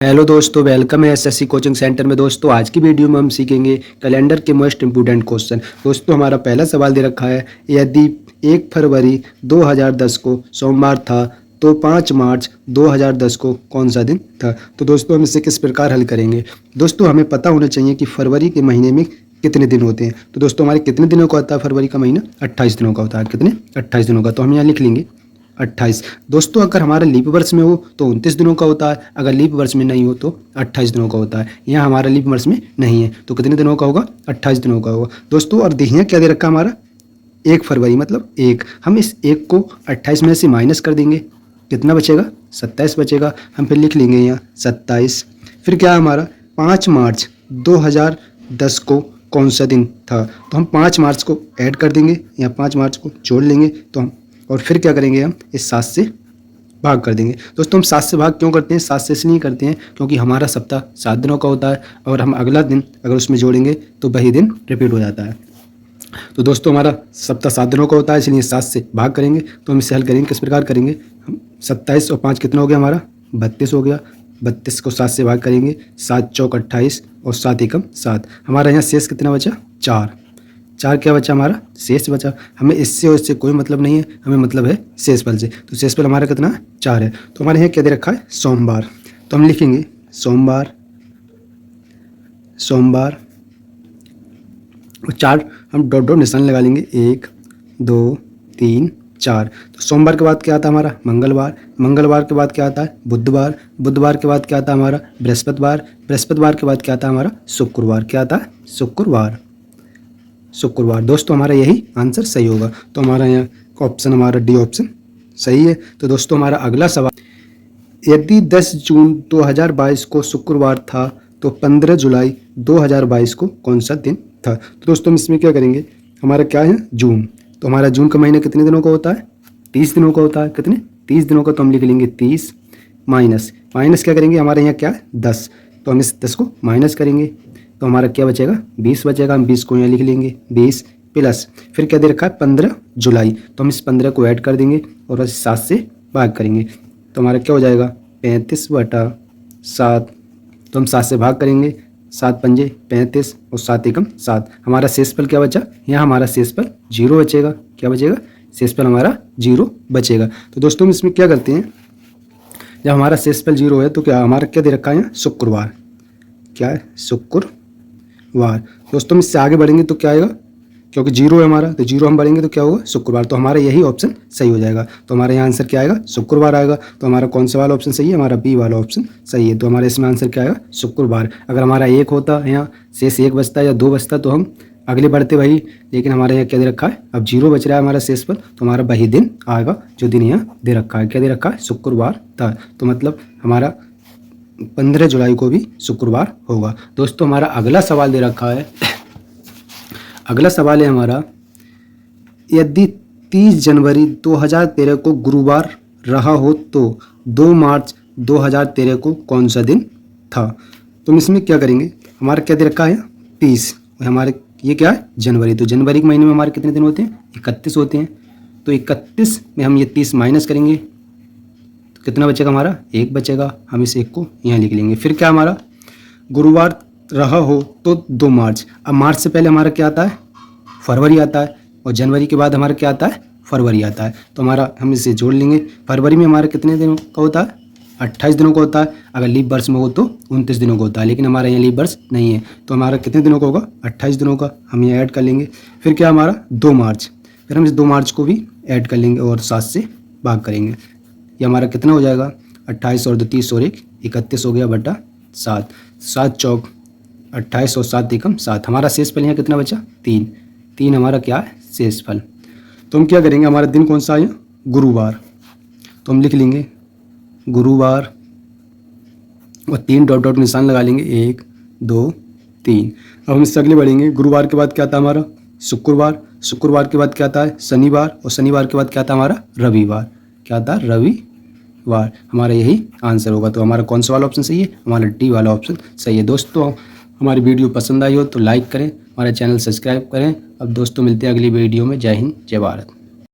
Hello दोस्तों, welcome है SSC coaching centre में। दोस्तों आज की वीडियो में हम सीखेंगे कैलेंडर के मोस्ट इंपोर्टेंट क्वेश्चन। दोस्तों हमारा पहला सवाल दे रखा है, यदि 1 फरवरी 2010 को सोमवार था तो 5 मार्च 2010 को कौन सा दिन था। तो दोस्तों हम इसे किस प्रकार हल करेंगे। दोस्तों हमें पता होना चाहिए कि फरवरी के महीने में कितने दिन होते हैं। तो दोस्तों हमारे कितने दिनों का होता है फरवरी का महीना? 28 दिनों का होता है। कितने? 28 दिनों का। तो हम यहाँ लिख लेंगे 28। दोस्तों अगर हमारा लीप वर्ष में हो तो 29 दिनों का होता है, अगर लीप वर्ष में नहीं हो तो 28 दिनों का होता है। यहाँ हमारा लीप वर्ष में नहीं है तो कितने दिनों का होगा? 28 दिनों का होगा। दोस्तों और यहाँ क्या दे रखा हमारा? 1 फरवरी मतलब 1। हम इस 1 को 28 में से माइनस कर देंगे, कितना बचेगा? 27 बचेगा। हम फिर लिख लेंगे यहाँ 27। फिर क्या हमारा 5 मार्च 2010 को कौन सा दिन था। तो हम 5 मार्च को ऐड कर देंगे, यहाँ 5 मार्च को जोड़ लेंगे तो हम, और फिर क्या करेंगे, हम इस 7 से भाग कर देंगे। दोस्तों हम 7 से भाग क्यों करते हैं? 7 से इसलिए करते हैं क्योंकि हमारा सप्ताह 7 दिनों का होता है और हम अगला दिन अगर उसमें जोड़ेंगे तो वही दिन रिपीट हो जाता है। तो दोस्तों हमारा सप्ताह 7 दिनों का होता है, इसलिए 7 से भाग करेंगे। तो हम इसे हल करेंगे, किस प्रकार करेंगे। हम 27 और 5 कितना हो गया हमारा? 32 हो गया। 32 को 7 से भाग करेंगे, 7 चौक 28 और 7 एकम 7। हमारा यहाँ शेष कितना बचा? 4। क्या बचा हमारा? शेष बचा। हमें इससे और इससे कोई मतलब नहीं है, हमें मतलब है शेषफल से। तो शेषफल हमारा कितना है? 4 है। तो हमारे यहाँ क्या दे रखा है? सोमवार। तो हम लिखेंगे सोमवार और 4 हम डॉट डॉट निशान लगा लेंगे, 1 2 3 4। तो सोमवार के बाद क्या आता है हमारा? मंगलवार के बाद क्या आता है? बुधवार के बाद क्या आता है हमारा? बृहस्पतिवार के बाद क्या आता है हमारा? शुक्रवार। क्या आता है? शुक्रवार। दोस्तों हमारा यही आंसर सही होगा। तो हमारा यहाँ ऑप्शन, हमारा डी ऑप्शन सही है। तो दोस्तों हमारा अगला सवाल, यदि 10 जून 2022 को शुक्रवार था तो 15 जुलाई 2022 को कौन सा दिन था। तो दोस्तों हम इसमें क्या करेंगे, हमारा क्या है? जून। तो हमारा जून का महीना कितने दिनों का होता है? 30 दिनों का होता है। कितने? 30 दिनों का। तो हम लिख लेंगे 30 माइनस क्या करेंगे, हमारे यहाँ क्या है? 10। तो हम इस 10 को माइनस करेंगे तो हमारा क्या बचेगा? 20 बचेगा। हम 20 को यहाँ लिख लेंगे 20 प्लस, फिर क्या दे रखा है? 15 जुलाई। तो हम इस 15 को ऐड कर देंगे और 7 से भाग करेंगे तो हमारा क्या हो जाएगा? 35/7। तो हम 7 से भाग करेंगे, 7 पंजे 35 और 7 एकम 7। हमारा शेषफल क्या बचा? यहाँ हमारा शेषफल 0 बचेगा। क्या बचेगा? शेषफल हमारा 0 बचेगा। तो दोस्तों हम इसमें क्या करते हैं, जब हमारा शेषफल 0 है तो क्या हमारा क्या दे रखा है यहाँ? शुक्रवार। क्या है? शुक्रवार। दोस्तों हम इससे आगे बढ़ेंगे तो क्या आएगा, क्योंकि 0 है हमारा तो 0 हम बढ़ेंगे तो क्या होगा? शुक्रवार। तो हमारा यही ऑप्शन सही हो जाएगा। तो हमारे यहाँ आंसर क्या आएगा? शुक्रवार आएगा। तो हमारा कौन सा वाला ऑप्शन सही है? हमारा बी वाला ऑप्शन सही है। तो हमारे इसमें आंसर क्या आएगा? शुक्रवार। अगर हमारा 1 होता यहाँ शेष 1 बचता या 2 बचता तो हम अगले बढ़ते वही, लेकिन हमारे यहाँ क्या दे रखा है? अब 0 बच रहा है हमारा शेष पर, तो हमारा वही दिन आएगा जो दिन यहाँ दे रखा है। क्या दे रखा है? शुक्रवार था। तो मतलब हमारा 15 जुलाई को भी शुक्रवार होगा। दोस्तों हमारा अगला सवाल दे रखा है, अगला सवाल है हमारा, यदि 30 जनवरी 2013 को गुरुवार रहा हो तो 2 मार्च 2013 को कौन सा दिन था। तो हम इसमें क्या करेंगे, हमारा क्या दे रखा है? 30। हमारे ये क्या है? जनवरी। तो जनवरी के महीने में हमारे कितने दिन होते हैं? 31 होते हैं। तो 31 में हम ये 30 माइनस करेंगे तो कितना बचेगा हमारा? 1 बचेगा। हम इस 1 को यहाँ लिख लेंगे। फिर क्या हमारा? गुरुवार रहा हो तो 2 मार्च। अब मार्च से पहले हमारा क्या आता है? फरवरी आता है, और जनवरी के बाद हमारा क्या आता है? फरवरी आता है। तो हमारा हम इसे जोड़ लेंगे। फरवरी में हमारा कितने दिनों का होता है? 28 दिनों का होता है। अगर लीप वर्ष में हो तो 29 दिनों का होता है, लेकिन हमारा यहाँ लीप वर्ष नहीं है तो हमारा कितने दिनों का होगा? 28 दिनों का। हम ये ऐड कर लेंगे। फिर क्या हमारा? 2 मार्च। फिर हम इस 2 मार्च को भी ऐड कर लेंगे और 7 से भाग करेंगे। ये हमारा कितना हो जाएगा? 28 और 2 30 और 1 31 हो गया बटा 7। 7 चौक 28 और 7 एकम 7। हमारा शेषफल यहाँ कितना बचा? 3 हमारा क्या है? शेषफल। तो हम क्या करेंगे, हमारा दिन कौन सा है? गुरुवार। तो हम लिख लेंगे गुरुवार और 3 डॉट डॉट निशान लगा लेंगे, 1 2 3। अब हम इससे अगले बढ़ेंगे। गुरुवार के बाद क्या आता है हमारा? शुक्रवार के बाद क्या आता है? शनिवार। और शनिवार के बाद क्या आता है हमारा? रविवार। क्या आता है? रविवार। हमारा यही आंसर होगा। तो हमारा कौन सा वाला ऑप्शन सही है? हमारा डी वाला ऑप्शन सही है। दोस्तों हमारी वीडियो पसंद आई हो तो लाइक करें, हमारे चैनल सब्सक्राइब करें। अब दोस्तों मिलते हैं अगली वीडियो में। जय हिंद, जय भारत।